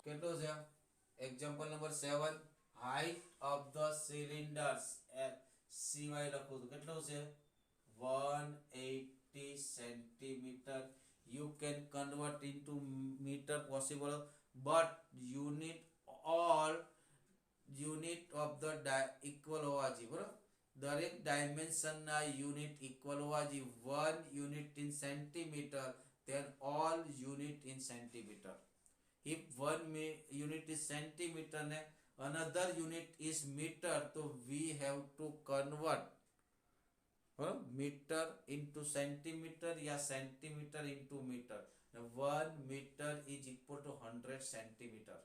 કેટલો છે? Example number 7, height of the cylinders CY લખું તો કેટલું છે? 180 centimeter. You can convert into meter possible, but unit of the equal હોવા જોઈએ, બરાબર? દરેક ડાયમેન્શન ના યુનિટ ઇક્વલ હોવા જોઈએ. 1 unit in centimeter, then all unit in centimeter. If 1 unit is centimeter and another unit is meter, so we have to convert meter into centimeter या centimeter into meter. 1 meter is equal to 100 centimeter,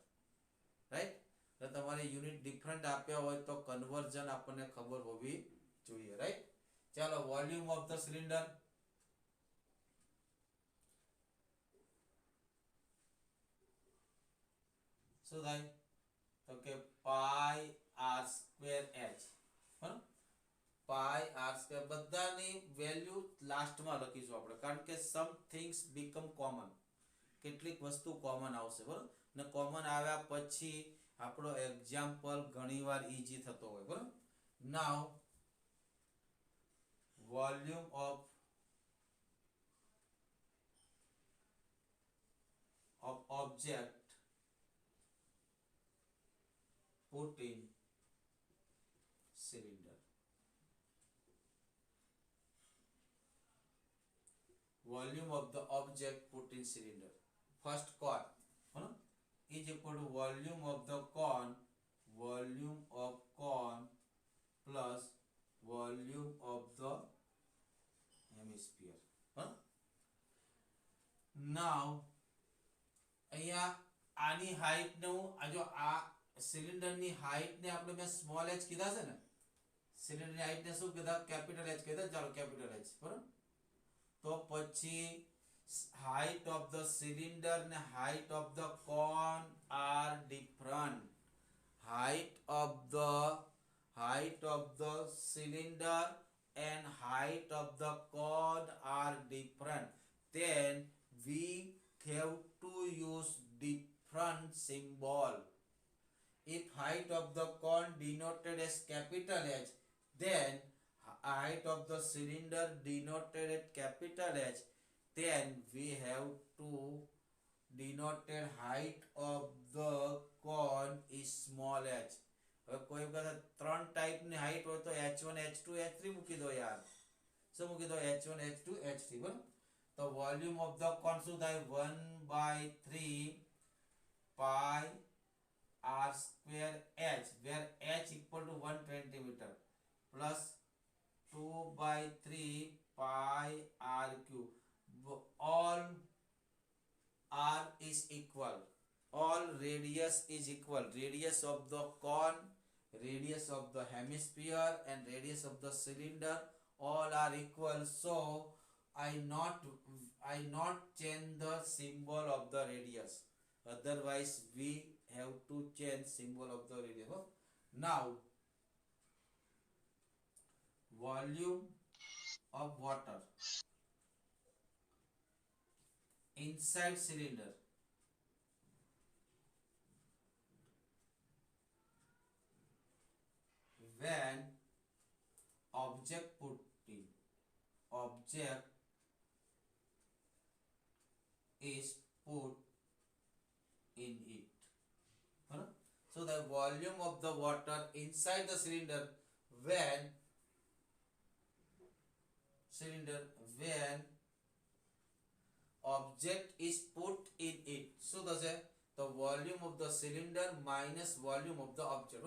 right? તો તમારે unit different આપ્યા હોય તો conversion આપણને ખબર હોવી જોઈએ, રાઈટ? ચાલો, વોલ્યુમ ઓફ ધ સિલિન્ડર. શું થાય? તો કે પાઈ આર સ્ક્વેર એચ. બરાબર? પાઈ આર સ્ક્વેર બધાની વેલ્યુ લાસ્ટમાં લખીશું આપણે, કારણ કે સમ થિંગ્સ બીકમ કોમન. કેટલીક વસ્તુ કોમન આવશે, બરાબર? ને કોમન આવ્યા પછી આપણો એક્ઝામ્પલ ઘણીવાર ઈઝી થતો હોય, બરાબર? Now volume of object put in cylinder. Volume of the object put in cylinder. First cone is equal to volume of the cone plus volume of the hemisphere. Now અહીંયા આની height ને હું જો આ cylinder ની height ને આપણે મેં સ્મોલ h કીધા છે ને, સિલિન્ડર ની હાઈટ ને શું કીધા? કેપિટલ h કીધા. ચાલો, કેપિટલ h, બરાબર? તો પછી height of the cylinder and height of the cone are different. Height of the cylinder and height of the cone are different. Then we have to use different symbol. If height of the cone denoted as capital H, then height of the cylinder denoted as capital H, then we have to denoted height of the cone is small h. હવે કોઈ વખત ત્રણ type ની height હોય તો h1 h2 h3 મૂકી દો યાર. શું મૂકી દો? h1 h2 h3, બરાબર? તો વોલ્યુમ ઓફ ધ કોન શું થાય? 1/3 પાઈ r square h, where h equal to 1 centimeter, plus 2/3 pi r cube. All r is equal, all radius is equal. Radius of the cone, radius of the hemisphere and radius of the cylinder, all are equal. So I not change the symbol of the radius, otherwise we have to change symbol of the radius. Now volume of water inside cylinder when object is put in it. So the volume of the water inside the cylinder when object is put in it. So the volume of the cylinder minus volume of the object.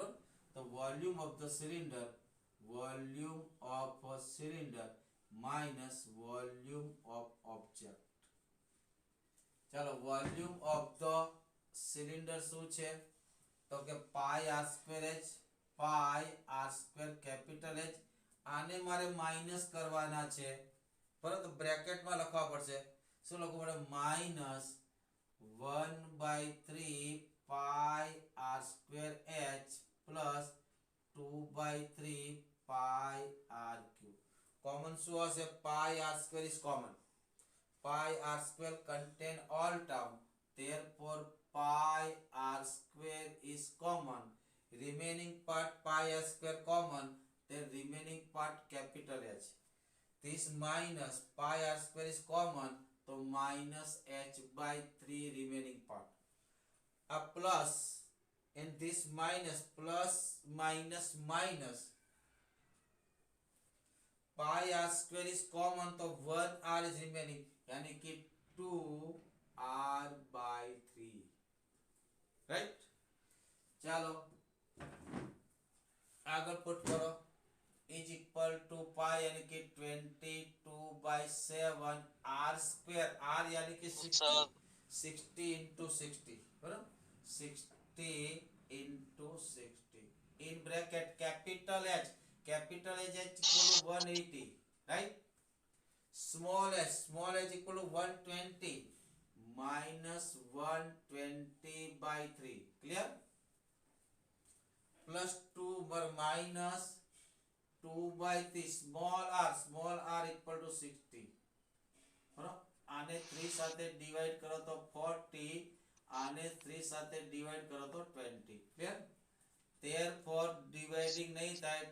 The volume of the cylinder minus volume of object. ચાલો, volume of the cylinder શું છે? તો કે પાઈ R square H, પાઈ R square capital H. આને મારે minus કરવાના છે, પરંતુ બ્રેકેટમાં લખવા પડશે. શું લખવું પડે? Minus 1/3 pi R square h plus 2/3 pi r cube. Common શું હશે? Pi R square is common. Pi r square contain all term. therefore pi r square is common. Remaining part pi r square common, then remaining part capital H. This minus pi r square is common, so minus h by 3 remaining part. A plus, and this minus plus minus minus. pi r square is common, तो 1 r is remaining, यानी कि 2 r by 3. Right, चलो आगे put करो. Is equal to पाई यानी कि 22/7 r square. r यानी कि 60 इंटू 60, बराबर. 60 into 60 in bracket capital H. Capital H equal to 180, right. Small h equal to 120 minus 120/3. Clear. Plus 2 minus 2/3. Small r equal to 60. बराबर. आने 3 સાથે ડિવાઇડ કરો તો 40, આને 3 સાથે ડિવાઇડ કરો તો 20. ક્લિયર. therefore dividing नहीं થાય.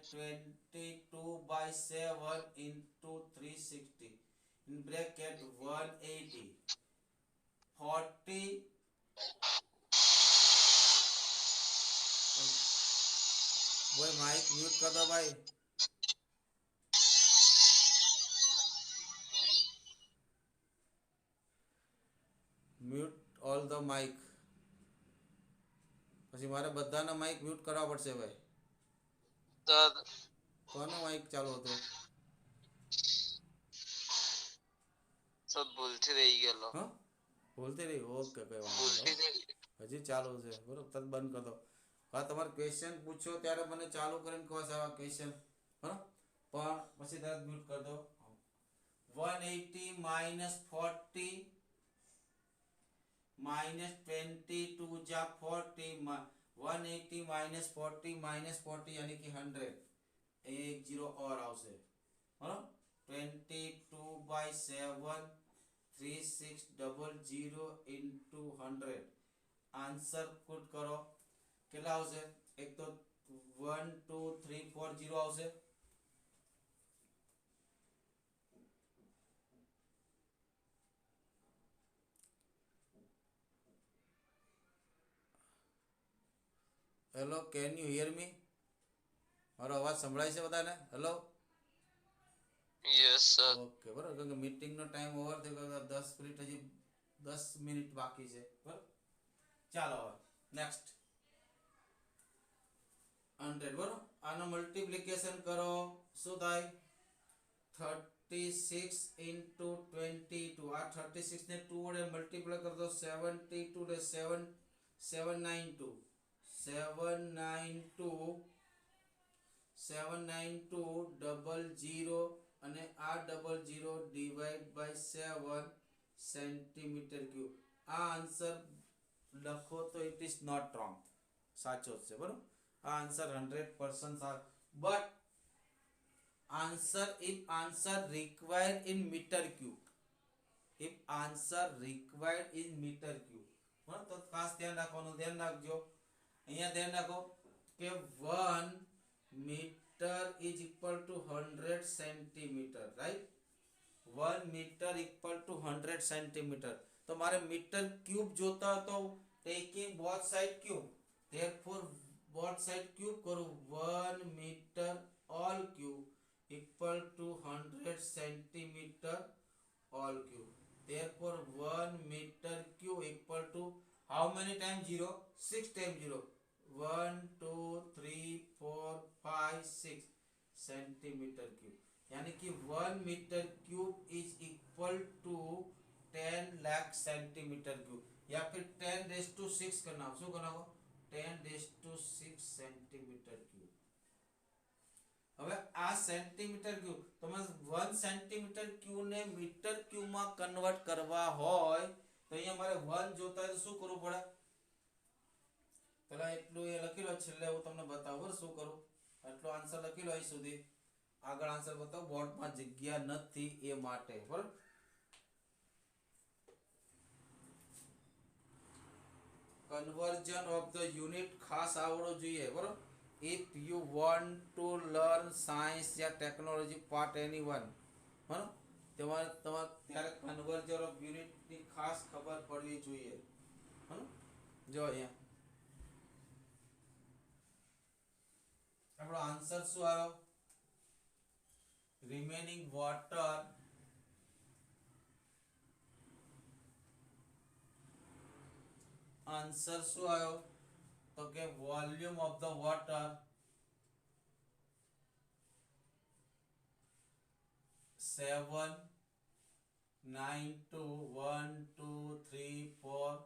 22/7 into 360 in bracket 180. 40 भाई माइक म्यूट कर दो भाई. Mute all the mic. પછી મારે બધાના માઇક મ્યુટ કરવા પડશે ભાઈ. કોનો માઇક ચાલુ હતો? સર ભૂલથી રહી ગયેલો. હા, ભૂલથી રહી. ઓકે, કઈ વાંધો નહીં. હજી ચાલુ છે, બરોબર. તરત બંધ કરી દો. હા, તમારે ક્વેશ્ચન પૂછો ત્યારે મને ચાલુ કરીને કહો સાહેબ આ ક્વેશ્ચન, બરાબર. પણ પછી તરત મ્યુટ કરી દો. 180 minus 40 minus 22 जा 40. 180 minus 40 minus 40 यानी कि 100. एक जीरो और आवશે, बराबर. 22/7 3600 into 100. आंसर पुट करो. કેટલા આવશે? એક તો 12340 આવશે. હેલો, કેન યુ હિયર મી? મારો અવાજ સંભળાય છે બધાને? હેલો. Yes sir. ઓકે, બરાબર. કારણ કે મીટિંગનો ટાઈમ ઓવર થઈ ગયો. 10 મિનિટ હજી 10 મિનિટ બાકી છે, બરાબર. ચાલો હવે નેક્સ્ટ 100, બરાબર. આનો મલ્ટીપ્લિકેશન કરો. શું થાય? 36 into 22. આ 36 ને 2 વડે મલ્ટીપ્લાય કરો તો 72 ને 792 00 અને આ 00 ડિવાઇડ બાય 7 સેન્ટીમીટર ક્યુબ. આ આન્સર લખો તો ઇટ ઇઝ નોટ રોંગ, સાચો જ છે, બરોબર. આ આન્સર 100% સાચો. But if answer required in meter cube, બરાબર, તો ખાસ ધ્યાન રાખવાનું. ધ્યાન રાખજો. અહીંયા ધ્યાન રાખો કે 1 metre is equal to 100 centimetre, right. 1 metre equal to 100 centimetre. તો મારે મીટર ક્યુબ જોતા હતો. Taking both side cube, therefore both side cube करो. 1 meter all cube equal to 100 centimeter all cube. Therefore 1 meter cube equal to how many times 0? 6 times 0. 1 2 3 4 5 6 centimeter cube. यानी कि 1 meter cube is equal to 10 lakh centimeter cube. या फिर 10 raised to 6 करना. Show करना हो 10 raised to 6 centimeter cube. હવે આ centimetre cube, તમે 1 સેન્ટીમીટર ક્યુબ ને મીટર ક્યુબ માં કન્વર્ટ કરવા હોય તો અહીંયા મારે 1 જોતા હોય તો શું કરવું પડે? પેલા એટલું એ લખી લો, છેલ્લે હું તમને બતાવું શું કરું. આટલો આન્સર લખી લો. અહીં સુધી આગળ આન્સર બતાવો. બોર્ડમાં જગ્યા નથી એ માટે, બરાબર. કન્વર્ઝન ઓફ ધ યુનિટ ખાસ આવડવું જોઈએ બરોબર. If you want to learn science yeah technology part any one બરોબર, તમારે ત્યારે કન્વર્ઝન ઓફ યુનિટની ખાસ ખબર પડવી જોઈએ બરોબર. જો અહીંયા આપણો આન્સર શું આવ્યો? રિમેનિંગ વોટર આન્સર શું આવ્યો? તો કે volume of the water 7921234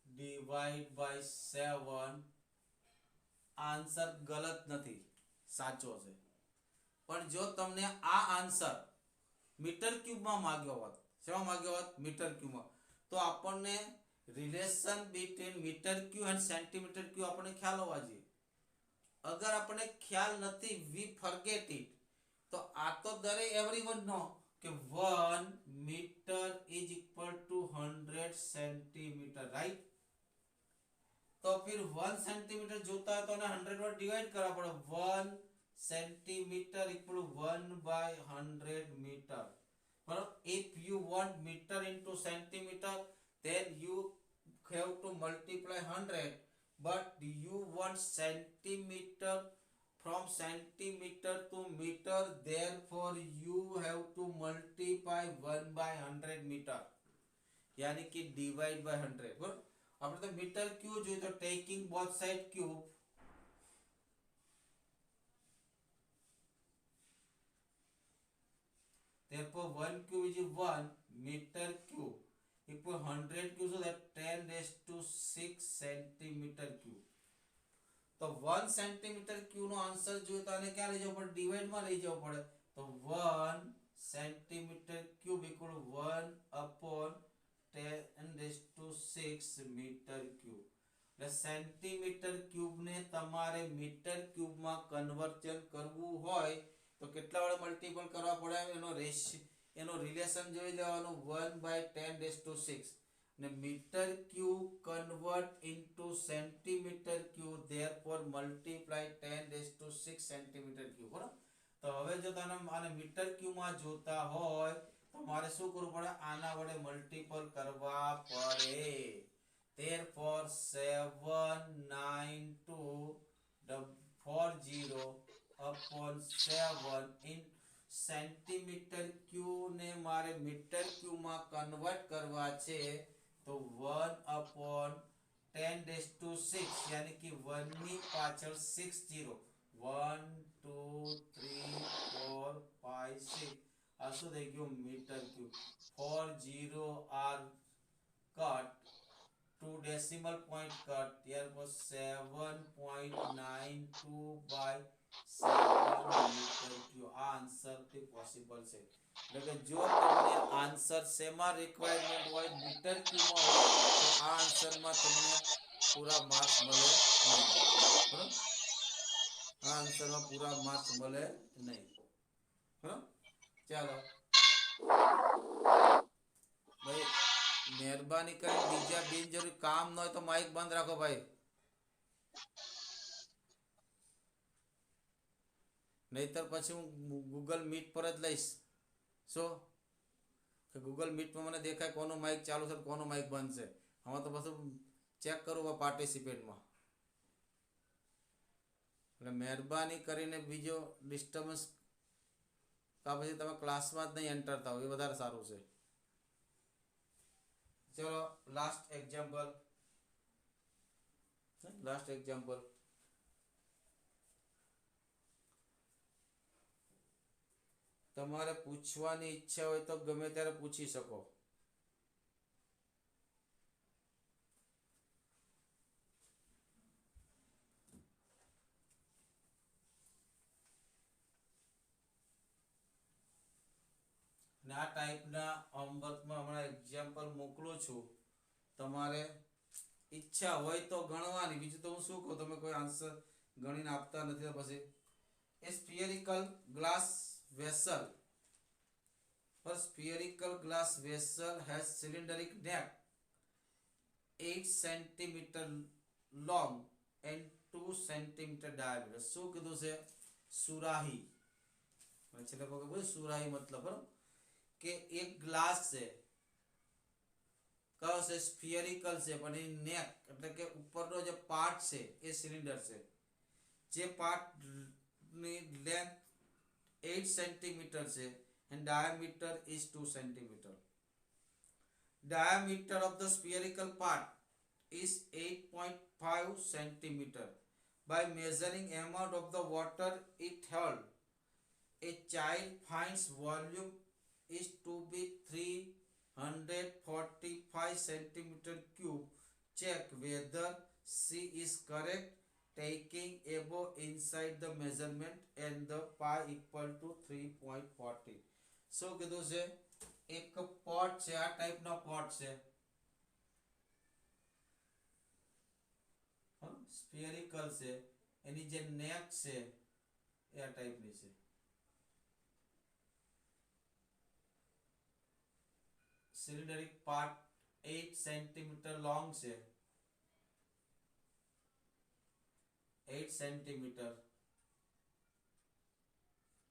divide by 7. Answer ગલત નથી, સાચો છે. પણ જો તમને આ આન્સર મીટર ક્યુબમાં માંગ્યો હોત, શેમાં માંગ્યો હોત? મીટર ક્યુબમાં, તો આપણને relation between metre cube and centimetre cube આપણને ખ્યાલ હોવા જોઈએ. અગર આપણને ખ્યાલ નથી, વી ફોરગેટ ઇટ, તો આ તો દરેક એવરીવન નો કે 1 metre is equal to 100 centimetre, right? तो फिर 1 सेंटीमीटर जोता है तो 100 पर डिवाइड करना पड़े. 1 centimetre equal 1/100 metre. If you want meter into centimeter, then you have to multiply 100. But you want centimeter from centimeter to meter, therefore you have to multiply 1/100 meter. यानी कि divide by 100. बराबर. આપણે તો metre ક્યુ જોઈએ તો taking both side cube, therefore 1 cube is 1 meter cube equal 100 cube, so that 10 raised to 6 centimeter cube. તો 1 centimeter cube નો answer જોઈએ તો આને ક્યાં લઈ જવું પડે? ડિવાઇડ માં લઈ જવું પડે. તો 1 centimeter cube equal 1 upon 10 raised to 6 metre cube. એટલે સેન્ટીમીટર ક્યુબ ને તમારે મીટર ક્યુબ માં કન્વર્ઝન કરવું હોય તો કેટલા વડે મલ્ટીપલ કરવા પડે? એનો રિલેશન જોઈ લેવાનું, 1/10 raised to 6. અને metre cube convert into centimetre cube, therefore multiply 10 raised to 6 centimetre cube. બરાબર. તો હવે જો તમે આને મીટર ક્યુબ માં જોતા હોય તમારે શું કરવું પડે? આના વડે મલ્ટીપલ કરવા પડે. therefore 79240 upon 7 in centimetre cube ને મારે મીટર ક્યુબ માં કન્વર્ટ કરવા છે તો 1 upon 10 raised to 6 यानी कि 1 ની પાછળ 6 0, 1 2 3 4 5 6. આ શું થઈ ગયું? Metre cube. 4 0 are cut, 2 decimal point cut, therefore 7.92 by 7 metre cube. આ આન્સર થી પોસિબલ છે. એટલે કે જો તમને આન્સર શેમાં રિક્વાયરમેન્ટ હોય? મીટર ક્યુબમાં હોય તો આ આન્સરમાં તમને પૂરા માર્ક્સ મળે નહીં. બરાબર? આ આન્સરમાં પૂરા માર્ક્સ મળે નહીં. બરાબર? ચાલો ભાઈ, મહેરબાની કરી બીજા બિનજરૂરી કામ ન હોય તો માઇક બંધ રાખો ભાઈ, નહીતર પછી હું ગૂગલ મીટ પર જ લઈશ. શું કે ગૂગલ મીટમાં મને દેખાય કોનું માઇક ચાલુ છે કોનું માઇક બંધ છે. આમાં તો પાછું ચેક કરું પાર્ટિસિપેન્ટમાં. એટલે મહેરબાની કરીને બીજો ડિસ્ટર્બન્સ કા પછી તમે ક્લાસમાં જ નહીં એન્ટર થાવ, એ વધારે સારું છે. ચલો લાસ્ટ એક્ઝામ્પલ. તમારે પૂછવાની ઈચ્છા હોય તો ગમે ત્યારે પૂછી શકો. ને આ ટાઈપના હોમવર્કમાં હમણાં એક્ઝામ્પલ મોકલું છું. તમારે ઈચ્છા હોય તો ગણવાની, બીજું તો હું શું કહું, તમે કોઈ આન્સર ગણીને આપતા નથી તો પછી. A spherical glass vessel. A spherical glass vessel has cylindrical neck. 8 centimetre long and 2 centimetre diameter. શું કીધું છે? સુરાહી. છેલ્લે પગે સુરાહી મતલબ બરાબર કે એક ગ્લાસ છે, કયો છે? સ્ફિયરિકલ છે, પણ એની નેક એટલે કે ઉપરનો જે પાર્ટ છે એ સિલિન્ડર છે. જે પાર્ટ ની લેન્થ 8 સેન્ટીમીટર છે and diameter is 2 centimeter. Diameter of the spherical part is 8.5 centimeter. By measuring amount of the water it held, a child finds volume is to be 345 centimeter cube. Check whether C is correct, taking above inside the measurement and the pi equal to 3.40. શું કીધું છે? એક pot છે, આ ટાઈપનો pot છે, સ્ફિયરિકલ છે, એની જે નેક છે એ આ ટાઈપની છે. સિલિન્ડરિક પાર્ટ 8 સેન્ટીમીટર લોંગ છે, 8 સેન્ટીમીટર,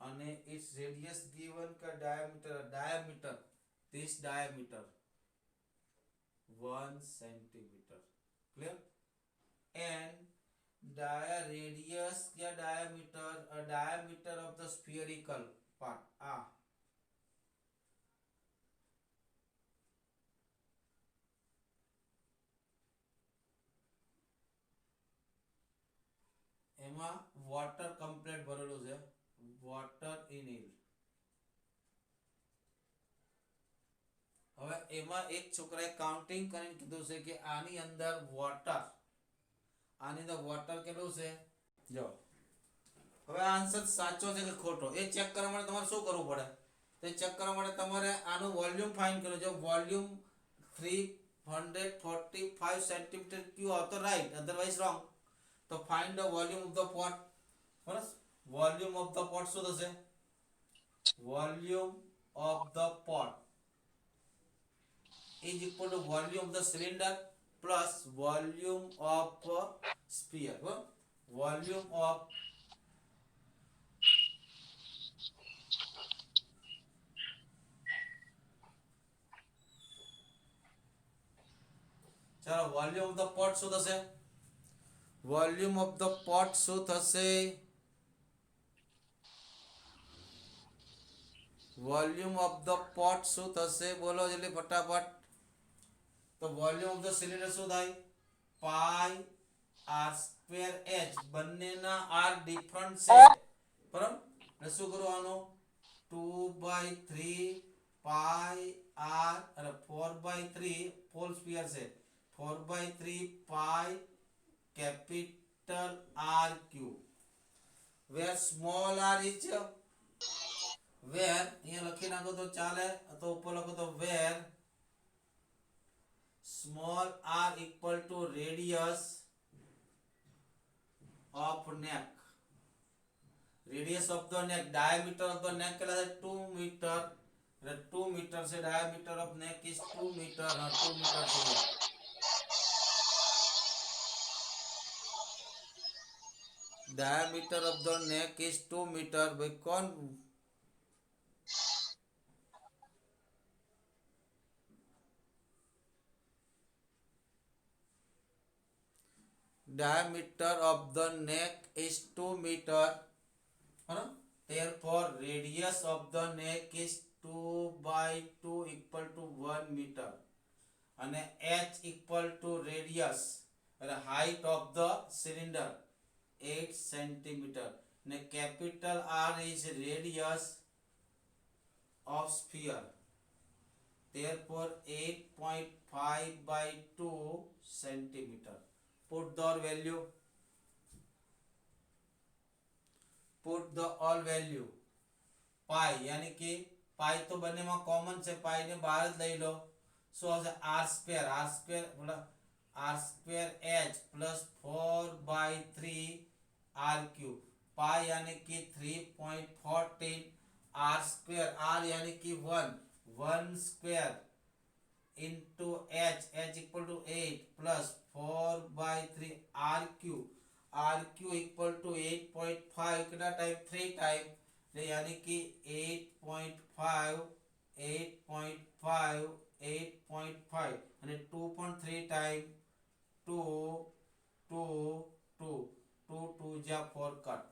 અને its radius given का diameter this diameter 1 centimeter. Clear? And radius या diameter, a diameter of the spherical part એમાં વોટર કમ્પ્લીટ ભરેલું છે, વોટર ઇન ઇટ. હવે એમાં એક છોકરાએ કાઉન્ટિંગ કરીને કીધું છે કે આની અંદર વોટર કેટલું છે? જો હવે આન્સર સાચો છે કે ખોટો એ ચેક કરવા માટે તમારે શું કરવું પડે? તે ચેક કરવા માટે તમારે આનું વોલ્યુમ ફાઇન્ડ કરવું. જો વોલ્યુમ 345 સેન્ટીમીટર ક્યુ આવતો રાઈટ, અધરવાઇઝ રોંગ. તો find the volume of the pot. બરાબર, વોલ્યુમ ઓફ ધ પોટ શું થશે? Volume of the pot is equal to volume of the cylinder plus volume of sphere. Volume of ચલો volume of the pot શું થશે? Volume of the pot શું થશે? Volume of the pot શું થશે? બોલો જલ્દી ફટાફટ. તો વોલ્યુમ ઓફ ધ સિલિન્ડર શું થાય? પાઈ આર સ્ક્વેર એચ. બંનેના આર ડિફરન્ટ છે, બરાબર? એટલે શું કરવાનું? 2/3 પાઈ આર અને 4/3 ફોલ સ્ક્વેર છે, 4/3 pi capital R cube. Where small r is where, અહીંયા લખી નાખો તો ચાલે, તો ઉપર લખો તો વેર small r equal to radius of neck. Radius of the neck, diameter of the neck કેટલા છે? 2 મીટર. એટલે 2 મીટર છે, diameter of neck is 2 metre. 2 metre છે. diameter of the neck is 2 metre. भाई कौन? diameter of the neck is 2 meter. Therefore radius of the neck is 2/2 equal to 1 meter. અને h equal to radius અને height of the cylinder 8 centimeter. અને capital R is radius of sphere. Therefore 8.5/2 centimeter. Put the value. Put the all value. પાઈ यानी कि પાઈ તો બંનેમાં common છે, પાઈ ને બહાર જ લઈ લો. શું આવશે? r square h plus 4/3 r cube. Pi यानी कि 3.14 r સ્ક્વેર, r यानी कि 1 square into h equal to 8 plus plus 4/3 RQ. RQ equal to 8.5 કેટલા ટાઈમ 3 ટાઈમ એટલે યાની કે 8.5 8.5 8.5 અને 2 પણ 3 ટાઈમ 2 2 2 2 2 जा 4 कट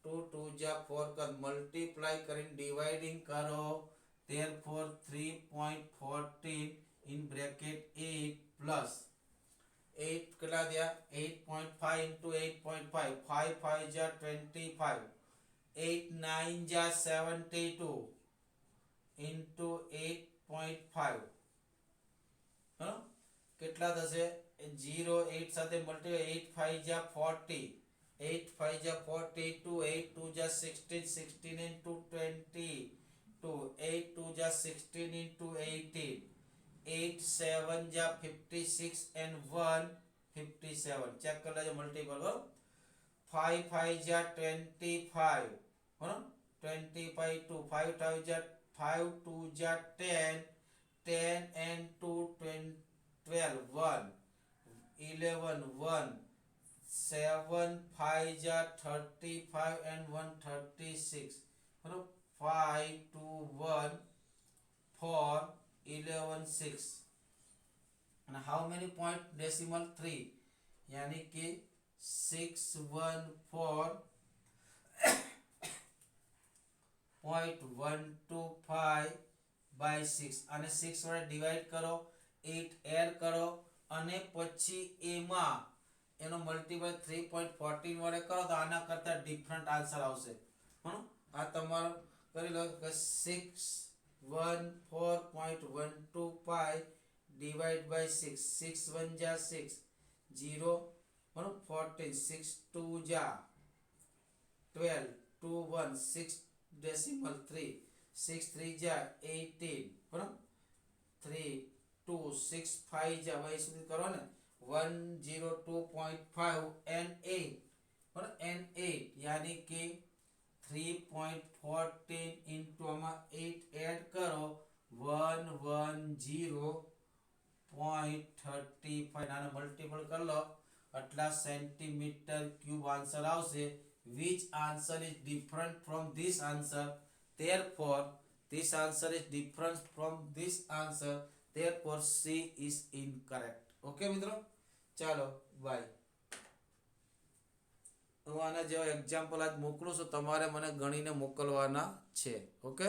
2 2 जा 4 कट मल्टीप्लाई કરીને ડિવાઇડિંગ કરો therefore 3.14 in bracket 8 plus 8 કેટલા થયા 8.5 into 8.5 5 5 जा 25 8 9 जा 72 into 8.5 હા કેટલા થશે 0 8 સાથે મલ્ટીપ્લાય 8 5 जा 40 8 5 जा 42 8 2 जा 16 16 into 20 2 8 2 जा 16 into 18 8 7 जा 56 and 1 57 चेक कर लेજો मल्टीपल बराबर 5 5 जा 25 बराबर 25 2 5 5 जा 5 2 जा 10 10 and 2 20 12 1 11 1 7 5 जा 35 and 1 36 बराबर 5 2 1 4 11 6 and how many point decimal 3 यानी कि 614.125 by 6 અને 6 વડે ડિવાઈડ કરો 8 એડ કરો અને પછી એમાં એનો મલ્ટીપ્લાય 3.14 વડે કરો તો આના કરતા ડિફરન્ટ આન્સર આવશે હા આ તમારો કરી લો કે 614.125 डिवाइड बाय 6 6 1 जा 6 0 14 6 2 जा 12 2 1 6 decimal 3 6 3 जा 18 बराबर 3 2 6 5 जा वही સુધી કરો ને 102.5 and 8 बराबर and 8 यानी कि 3.14 into 8 ऐड करो 110.35 આને મલ્ટીપલ કરી લો આટલા સેન્ટીમીટર ક્યુબ આન્સર આવશે which answer is different from this answer therefore this answer is different from this answer therefore C is incorrect okay મિત્રો ચાલો બાય હું આના જેવા એક્ઝામ્પલ આજ મોકલું છું તમારે મને ગણીને મોકલવાના છે ઓકે